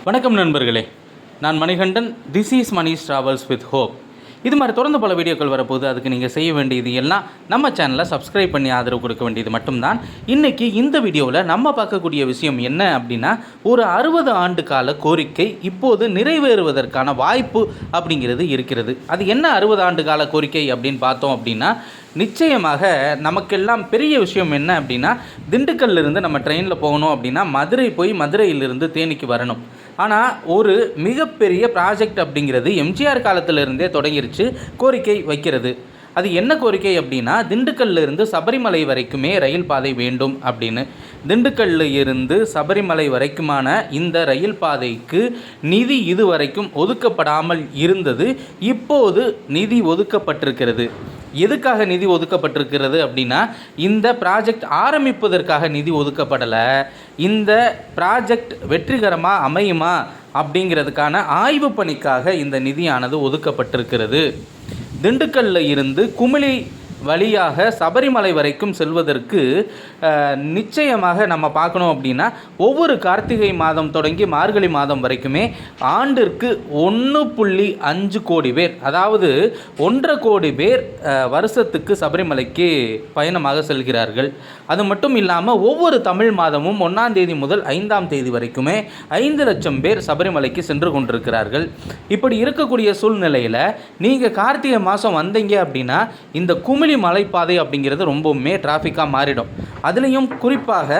வணக்கம் நண்பர்களே, நான் Manikandan. This is Mani's travels with hope. இது மாதிரி தொடர்ந்து பல வீடியோக்கள் வரப்போகுது. அதுக்கு நீங்கள் செய்ய வேண்டியது எல்லாம் நம்ம சேனலை சப்ஸ்கிரைப் பண்ணி ஆதரவு கொடுக்க வேண்டியது மட்டும்தான். இன்றைக்கி இந்த வீடியோவில் நம்ம பார்க்கக்கூடிய விஷயம் என்ன அப்படின்னா, ஒரு 60 ஆண்டு கால கோரிக்கை இப்போது நிறைவேறுவதற்கான வாய்ப்பு அப்படிங்கிறது இருக்கிறது. அது என்ன 60 ஆண்டு கால கோரிக்கை அப்படின்னு பார்த்தோம் அப்படின்னா, நிச்சயமாக நமக்கெல்லாம் பெரிய விஷயம் என்ன அப்படின்னா, திண்டுக்கல்லிருந்து நம்ம ட்ரெயினில் போகணும் அப்படின்னா மதுரை போய் மதுரையிலிருந்து தேனிக்கு வரணும். ஆனால் ஒரு மிகப்பெரிய ப்ராஜெக்ட் அப்படிங்கிறது எம்ஜிஆர் காலத்திலிருந்தே தொடங்கிருச்சு கோரிக்கை வைக்கிறது. அது என்ன கோரிக்கை அப்படின்னா, திண்டுக்கல்ல இருந்து சபரிமலை வரைக்குமே ரயில் பாதை வேண்டும் அப்படின்னு. திண்டுக்கல்ல இருந்து சபரிமலை வரைக்குமான இந்த ரயில் பாதைக்கு நிதி இதுவரைக்கும் ஒதுக்கப்படாமல் இருந்தது. இப்போது நிதி ஒதுக்கப்பட்டிருக்கிறது. எதுக்காக நிதி ஒதுக்கப்பட்டிருக்கிறது அப்படின்னா, இந்த ப்ராஜெக்ட் ஆரம்பிப்பதற்காக நிதி ஒதுக்கப்படலை. இந்த ப்ராஜெக்ட் வெற்றிகரமாக அமையுமா அப்படிங்கிறதுக்கான ஆய்வு பணிக்காக இந்த நிதியானது ஒதுக்கப்பட்டிருக்கிறது. திண்டுக்கல்ல இருந்து குமிளி வழியாக சபரிமலை வரைக்கும் செல்வதற்கு நிச்சயமாக நம்ம பார்க்கணும் அப்படின்னா, ஒவ்வொரு கார்த்திகை மாதம் தொடங்கி மார்கழி மாதம் வரைக்குமே ஆண்டிற்கு 1.5 கோடி பேர், அதாவது 1.5 கோடி பேர் வருஷத்துக்கு சபரிமலைக்கு பயணமாக செல்கிறார்கள். அது மட்டும் இல்லாமல் ஒவ்வொரு தமிழ் மாதமும் 1ஆம் தேதி முதல் 5ஆம் தேதி வரைக்குமே 5 லட்சம் பேர் சபரிமலைக்கு சென்று கொண்டிருக்கிறார்கள். இப்படி இருக்கக்கூடிய சூழ்நிலையில் நீங்கள் கார்த்திகை மாதம் வந்தீங்க அப்படின்னா, இந்த குமிழி மலைப்பாதை அப்படிங்கிறது ரொம்பவுமே டிராஃபிக்காக மாறிடும். அதுலேயும் குறிப்பாக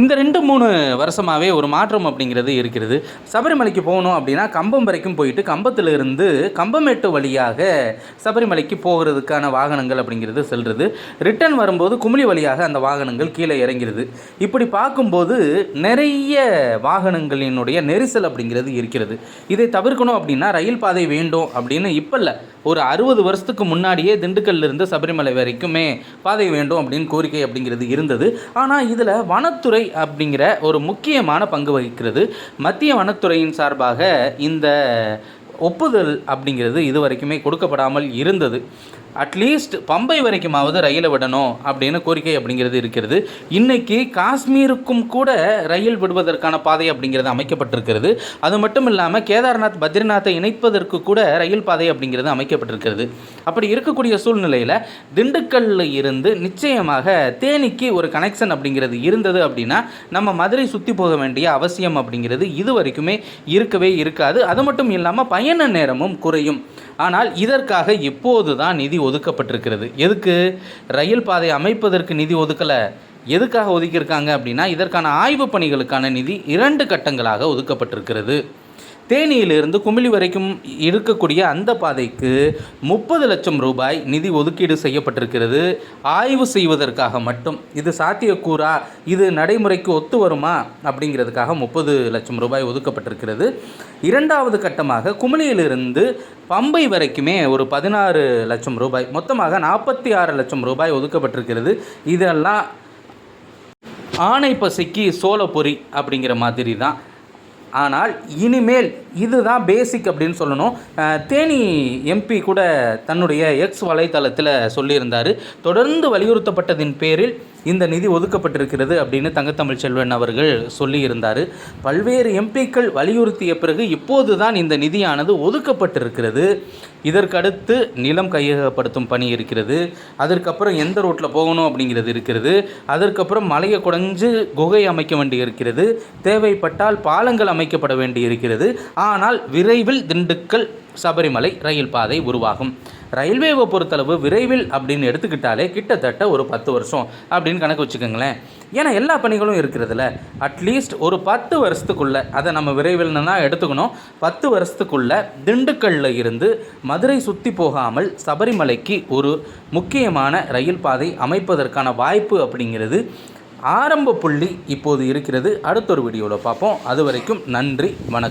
இந்த 2-3 வருஷமாகவே ஒரு மாற்றம் அப்படிங்கிறது இருக்கிறது. சபரிமலைக்கு போகணும் அப்படின்னா கம்பம் வரைக்கும் போயிட்டு கம்பத்திலிருந்து கம்பமேட்டு வழியாக சபரிமலைக்கு போகிறதுக்கான வாகனங்கள் அப்படிங்கிறது செல்வது. ரிட்டர்ன் வரும்போது குமிழி வழியாக அந்த வாகனங்கள் கீழே இறங்கிறது. இப்படி பார்க்கும்போது நிறைய வாகனங்களினுடைய நெரிசல் அப்படிங்கிறது இருக்கிறது. இதை தவிர்க்கணும் அப்படின்னா ரயில் பாதை வேண்டும் அப்படின்னு இப்போ இல்லை, ஒரு 60 வருஷத்துக்கு முன்னாடியே திண்டுக்கல்லிருந்து சபரிமலை வரைக்குமே பாதை வேண்டும் அப்படின்னு கோரிக்கை அப்படிங்கிறது இருந்தது. ஆனால் இதில் வனத்துறை அப்படிங்கிற ஒரு முக்கியமான பங்கு வகிக்கிறது. மத்திய வனத்துறையின் சார்பாக இந்த ஒப்புதல் அப்படிங்கிறது இதுவரைக்குமே கொடுக்கப்படாமல் இருந்தது. அட்லீஸ்ட் பம்பை வரைக்குமாவது ரயிலை விடணும் அப்படின்னு கோரிக்கை அப்படிங்கிறது இருக்கிறது. இன்றைக்கி காஷ்மீருக்கும் கூட ரயில் விடுவதற்கான பாதை அப்படிங்கிறது அமைக்கப்பட்டிருக்கிறது. அது மட்டும் இல்லாமல் கேதார்நாத் பத்ரிநாத்தை இணைப்பதற்கு கூட ரயில் பாதை அப்படிங்கிறது அமைக்கப்பட்டிருக்கிறது. அப்படி இருக்கக்கூடிய சூழ்நிலையில் திண்டுக்கல்ல இருந்து நிச்சயமாக தேனிக்கு ஒரு கனெக்ஷன் அப்படிங்கிறது இருந்தது அப்படின்னா நம்ம மதுரை சுற்றி போக வேண்டிய அவசியம் அப்படிங்கிறது இது வரைக்குமே இருக்கவே இருக்காது. அது மட்டும் இல்லாமல் பயண நேரமும் குறையும். ஆனால் இதற்காக இப்போது தான் நிதி ஒதுக்கப்பட்டிருக்கிறது. எதுக்கு? ரயில் பாதை அமைப்பதற்கு நிதி ஒதுக்கலை. எதுக்காக ஒதுக்கியிருக்காங்க அப்படின்னா, இதற்கான ஆய்வு பணிகளுக்கான நிதி 2 கட்டங்களாக ஒதுக்கப்பட்டிருக்கிறது. தேனியிலிருந்து குமிழி வரைக்கும் இருக்கக்கூடிய அந்த பாதைக்கு 30 லட்சம் ரூபாய் நிதி ஒதுக்கீடு செய்யப்பட்டிருக்கிறது. ஆய்வு செய்வதற்காக மட்டும். இது சாத்தியக்கூறா, இது நடைமுறைக்கு ஒத்து வருமா அப்படிங்கிறதுக்காக 30 லட்சம் ரூபாய் ஒதுக்கப்பட்டிருக்கிறது. 2வது கட்டமாக குமிழியிலிருந்து பம்பை வரைக்குமே ஒரு 16 லட்சம் ரூபாய், மொத்தமாக 46 லட்சம் ரூபாய் ஒதுக்கப்பட்டிருக்கிறது. இதெல்லாம் ஆனை பசிக்கு சோளப்பொரி அப்படிங்கிற மாதிரி தான். ஆனால் இனிமேல் இதுதான் பேசிக் அப்படின்னு சொல்லணும். தேனி எம்பி கூட தன்னுடைய எக்ஸ் வலைத்தளத்தில் சொல்லியிருந்தார். தொடர்ந்து வலியுறுத்தப்பட்டதின் பேரில் இந்த நிதி ஒதுக்கப்பட்டிருக்கிறது அப்படின்னு தங்கத்தமிழ் செல்வன் அவர்கள் சொல்லியிருந்தார். பல்வேறு எம்பிக்கள் வலியுறுத்திய பிறகு இப்போது தான் இந்த நிதியானது ஒதுக்கப்பட்டிருக்கிறது. இதற்கடுத்து நிலம் கையகப்படுத்தும் பணி இருக்கிறது. அதற்கப்புறம் எந்த ரோட்டில் போகணும் அப்படிங்கிறது இருக்கிறது. அதற்கப்புறம் மலையை குடைஞ்சு குகை அமைக்க வேண்டி இருக்கிறது. தேவைப்பட்டால் பாலங்கள் அமைக்கப்பட வேண்டி இருக்கிறது. ஆனால் விரைவில் திண்டுக்கல் சபரிமலை ரயில் பாதை உருவாகும். ரயில்வேவை பொறுத்தளவு விரைவில் அப்படின்னு எடுத்துக்கிட்டாலே கிட்டத்தட்ட ஒரு 10 வருஷம் அப்படின்னு கணக்கு வச்சுக்கோங்களேன். ஏன்னா எல்லா பணிகளும் இருக்கிறதுல அட்லீஸ்ட் ஒரு 10 வருஷத்துக்குள்ளே, அதை நம்ம விரைவில் தான் எடுத்துக்கணும். 10 வருஷத்துக்குள்ளே திண்டுக்கல்ல இருந்து மதுரை சுற்றி போகாமல் சபரிமலைக்கு ஒரு முக்கியமான ரயில் பாதை அமைப்பதற்கான வாய்ப்பு அப்படிங்கிறது ஆரம்ப புள்ளி இப்போது இருக்கிறது. அடுத்த ஒரு வீடியோவில் பார்ப்போம். அது வரைக்கும் நன்றி, வணக்கம்.